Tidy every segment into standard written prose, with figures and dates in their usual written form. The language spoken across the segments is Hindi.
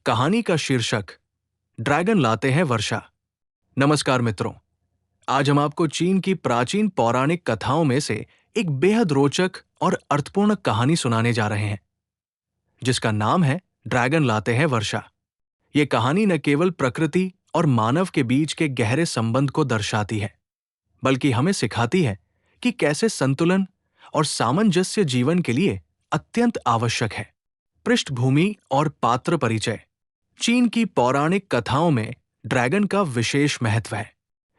कहानी का शीर्षक ड्रैगन लाते हैं वर्षा। नमस्कार मित्रों, आज हम आपको चीन की प्राचीन पौराणिक कथाओं में से एक बेहद रोचक और अर्थपूर्ण कहानी सुनाने जा रहे हैं, जिसका नाम है ड्रैगन लाते हैं वर्षा। ये कहानी न केवल प्रकृति और मानव के बीच के गहरे संबंध को दर्शाती है, बल्कि हमें सिखाती है कि कैसे संतुलन और सामंजस्य जीवन के लिए अत्यंत आवश्यक है। पृष्ठभूमि और पात्र परिचय। चीन की पौराणिक कथाओं में ड्रैगन का विशेष महत्व है।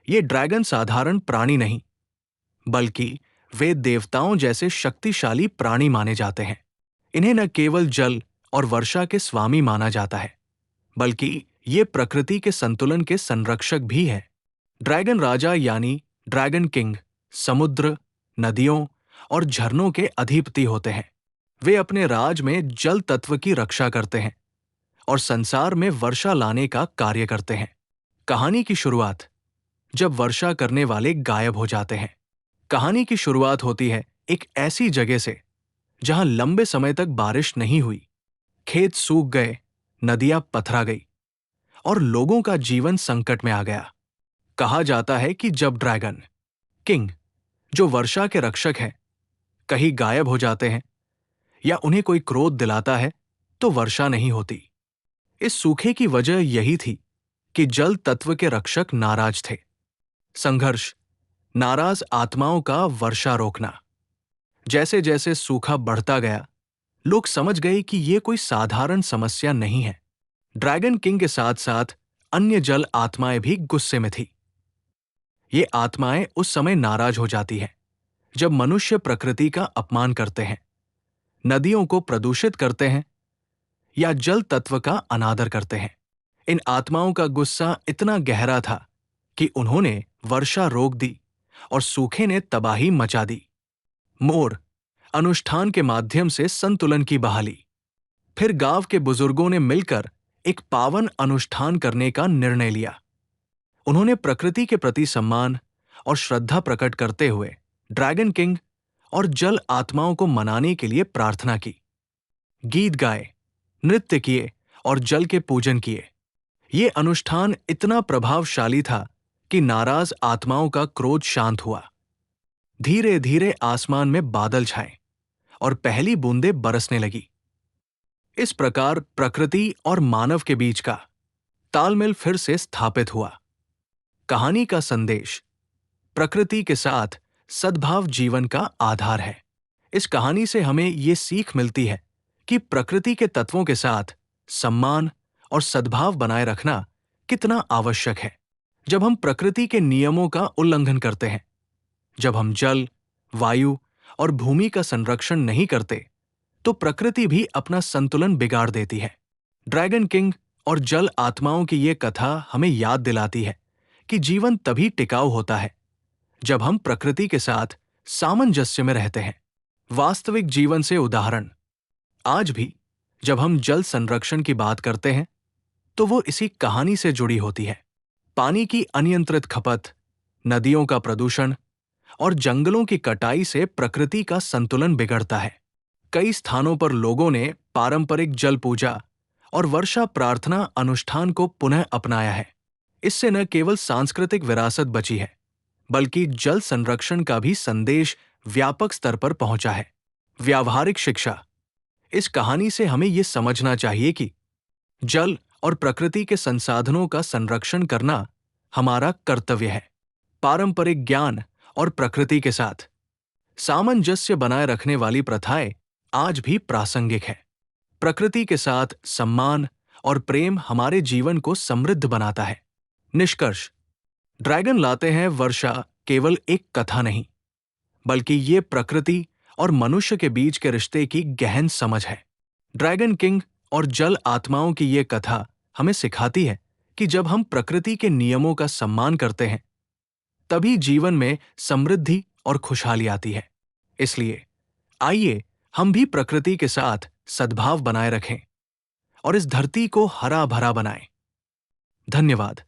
ये ड्रैगन साधारण प्राणी नहीं, बल्कि वे देवताओं जैसे शक्तिशाली प्राणी माने जाते हैं। इन्हें न केवल जल और वर्षा के स्वामी माना जाता है, बल्कि ये प्रकृति के संतुलन के संरक्षक भी हैं। ड्रैगन राजा यानी ड्रैगन किंग समुद्र, नदियों और झरनों के अधिपति होते हैं। वे अपने राज में जल तत्व की रक्षा करते हैं और संसार में वर्षा लाने का कार्य करते हैं। कहानी की शुरुआत जब वर्षा करने वाले गायब हो जाते हैं। कहानी की शुरुआत होती है एक ऐसी जगह से जहां लंबे समय तक बारिश नहीं हुई। खेत सूख गए, नदियां पथरा गई और लोगों का जीवन संकट में आ गया। कहा जाता है कि जब ड्रैगन किंग, जो वर्षा के रक्षक हैं, कहीं गायब हो जाते हैं या उन्हें कोई क्रोध दिलाता है, तो वर्षा नहीं होती। इस सूखे की वजह यही थी कि जल तत्व के रक्षक नाराज थे। संघर्ष, नाराज आत्माओं का वर्षा रोकना। जैसे जैसे सूखा बढ़ता गया, लोग समझ गए कि यह कोई साधारण समस्या नहीं है। ड्रैगन किंग के साथ साथ अन्य जल आत्माएं भी गुस्से में थी। ये आत्माएं उस समय नाराज हो जाती हैं जब मनुष्य प्रकृति का अपमान करते हैं, नदियों को प्रदूषित करते हैं या जल तत्व का अनादर करते हैं। इन आत्माओं का गुस्सा इतना गहरा था कि उन्होंने वर्षा रोक दी और सूखे ने तबाही मचा दी। मोर अनुष्ठान के माध्यम से संतुलन की बहाली। फिर गांव के बुजुर्गों ने मिलकर एक पावन अनुष्ठान करने का निर्णय लिया। उन्होंने प्रकृति के प्रति सम्मान और श्रद्धा प्रकट करते हुए ड्रैगन किंग और जल आत्माओं को मनाने के लिए प्रार्थना की। गीत गाए, नृत्य किए और जल के पूजन किए। ये अनुष्ठान इतना प्रभावशाली था कि नाराज आत्माओं का क्रोध शांत हुआ। धीरे धीरे आसमान में बादल छाए और पहली बूंदें बरसने लगी। इस प्रकार प्रकृति और मानव के बीच का तालमेल फिर से स्थापित हुआ। कहानी का संदेश: प्रकृति के साथ सद्भाव जीवन का आधार है। इस कहानी से हमें ये सीख मिलती है कि प्रकृति के तत्वों के साथ सम्मान और सद्भाव बनाए रखना कितना आवश्यक है। जब हम प्रकृति के नियमों का उल्लंघन करते हैं, जब हम जल, वायु और भूमि का संरक्षण नहीं करते, तो प्रकृति भी अपना संतुलन बिगाड़ देती है। ड्रैगन किंग और जल आत्माओं की ये कथा हमें याद दिलाती है कि जीवन तभी टिकाऊ होता है जब हम प्रकृति के साथ सामंजस्य में रहते हैं। वास्तविक जीवन से उदाहरण: आज भी जब हम जल संरक्षण की बात करते हैं, तो वो इसी कहानी से जुड़ी होती है। पानी की अनियंत्रित खपत, नदियों का प्रदूषण और जंगलों की कटाई से प्रकृति का संतुलन बिगड़ता है। कई स्थानों पर लोगों ने पारंपरिक जल पूजा और वर्षा प्रार्थना अनुष्ठान को पुनः अपनाया है। इससे न केवल सांस्कृतिक विरासत बची है, बल्कि जल संरक्षण का भी संदेश व्यापक स्तर पर पहुंचा है। व्यावहारिक शिक्षा: इस कहानी से हमें यह समझना चाहिए कि जल और प्रकृति के संसाधनों का संरक्षण करना हमारा कर्तव्य है। पारंपरिक ज्ञान और प्रकृति के साथ सामंजस्य बनाए रखने वाली प्रथाएं आज भी प्रासंगिक है। प्रकृति के साथ सम्मान और प्रेम हमारे जीवन को समृद्ध बनाता है। निष्कर्ष: ड्रैगन लाते हैं वर्षा केवल एक कथा नहीं, बल्कि ये प्रकृति और मनुष्य के बीच के रिश्ते की गहन समझ है। ड्रैगन किंग और जल आत्माओं की ये कथा हमें सिखाती है कि जब हम प्रकृति के नियमों का सम्मान करते हैं, तभी जीवन में समृद्धि और खुशहाली आती है। इसलिए आइए हम भी प्रकृति के साथ सद्भाव बनाए रखें और इस धरती को हरा भरा बनाएं। धन्यवाद।